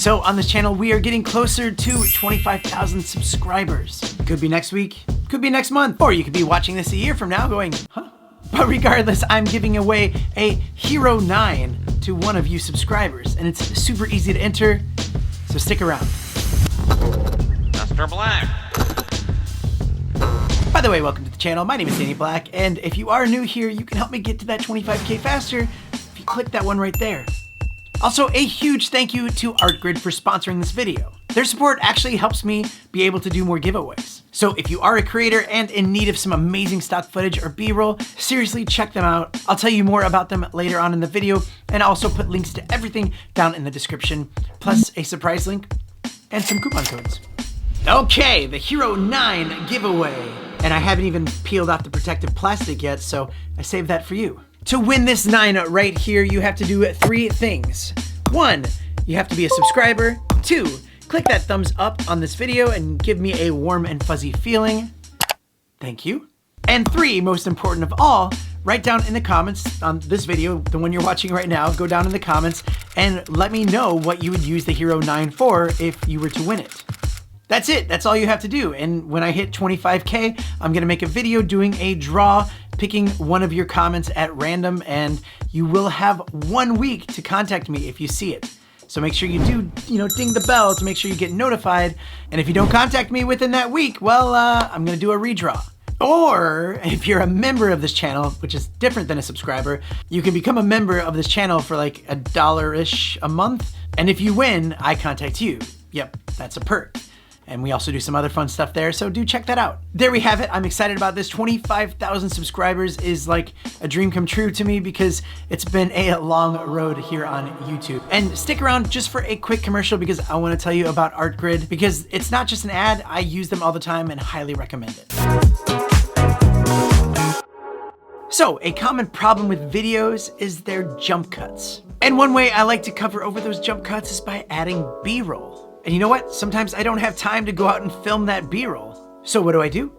So on this channel, we are getting closer to 25,000 subscribers. Could be next week, could be next month, or you could be watching this a year from now going, huh? But regardless, I'm giving away a Hero 9 to one of you subscribers, and it's super easy to enter, so stick around. Mr. Black. By the way, welcome to the channel. My name is Danny Black, and if you are new here, you can help me get to that 25K faster if you click that one right there. Also, a huge thank you to ArtGrid for sponsoring this video. Their support actually helps me be able to do more giveaways. So if you are a creator and in need of some amazing stock footage or B-roll, seriously check them out. I'll tell you more about them later on in the video, and I'll also put links to everything down in the description, plus a surprise link and some coupon codes. Okay, the Hero 9 giveaway. And I haven't even peeled off the protective plastic yet, so I saved that for you. To win this 9 right here, you have to do 3 things. 1, you have to be a subscriber. 2, click that thumbs up on this video and give me a warm and fuzzy feeling. Thank you. And 3, most important of all, write down in the comments on this video, the one you're watching right now, go down in the comments and let me know what you would use the Hero 9 for if you were to win it. That's it, that's all you have to do. And when I hit 25K, I'm gonna make a video doing a draw, picking one of your comments at random, and you will have 1 week to contact me if you see it. So make sure you do, ding the bell to make sure you get notified. And if you don't contact me within that week, well, I'm gonna do a redraw. Or if you're a member of this channel, which is different than a subscriber, you can become a member of this channel for like $1-ish a month. And if you win, I contact you. Yep, that's a perk. And we also do some other fun stuff there, so do check that out. There we have it. I'm excited about this. 25,000 subscribers is like a dream come true to me because it's been a long road here on YouTube. And stick around just for a quick commercial because I want to tell you about ArtGrid because it's not just an ad. I use them all the time and highly recommend it. So, a common problem with videos is their jump cuts. And one way I like to cover over those jump cuts is by adding B-roll. And you know what? Sometimes I don't have time to go out and film that B-roll. So what do?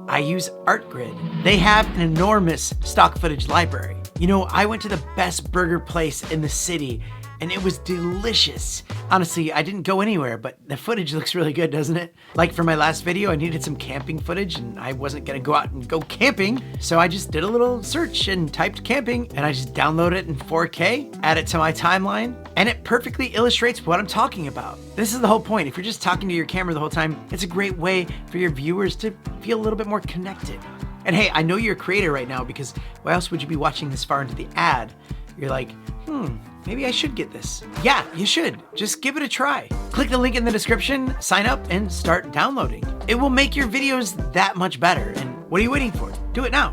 I use ArtGrid. They have an enormous stock footage library. You know, I went to the best burger place in the city and it was delicious. Honestly, I didn't go anywhere, but the footage looks really good, doesn't it? Like for my last video, I needed some camping footage and I wasn't gonna go out and go camping. So I just did a little search and typed camping and I just downloaded it in 4K, add it to my timeline, and it perfectly illustrates what I'm talking about. This is the whole point. If you're just talking to your camera the whole time, it's a great way for your viewers to feel a little bit more connected. And hey, I know you're a creator right now because why else would you be watching this far into the ad? You're like, maybe I should get this. Yeah, you should. Just give it a try. Click the link in the description, sign up, and start downloading. It will make your videos that much better. And what are you waiting for? Do it now.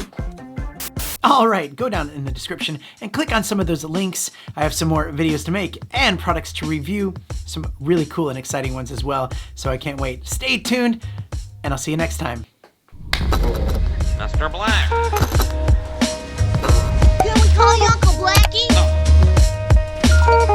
All right, go down in the description and click on some of those links. I have some more videos to make and products to review, some really cool and exciting ones as well. So I can't wait. Stay tuned, and I'll see you next time. Mr. Black. Can we call you Uncle Blackie? No.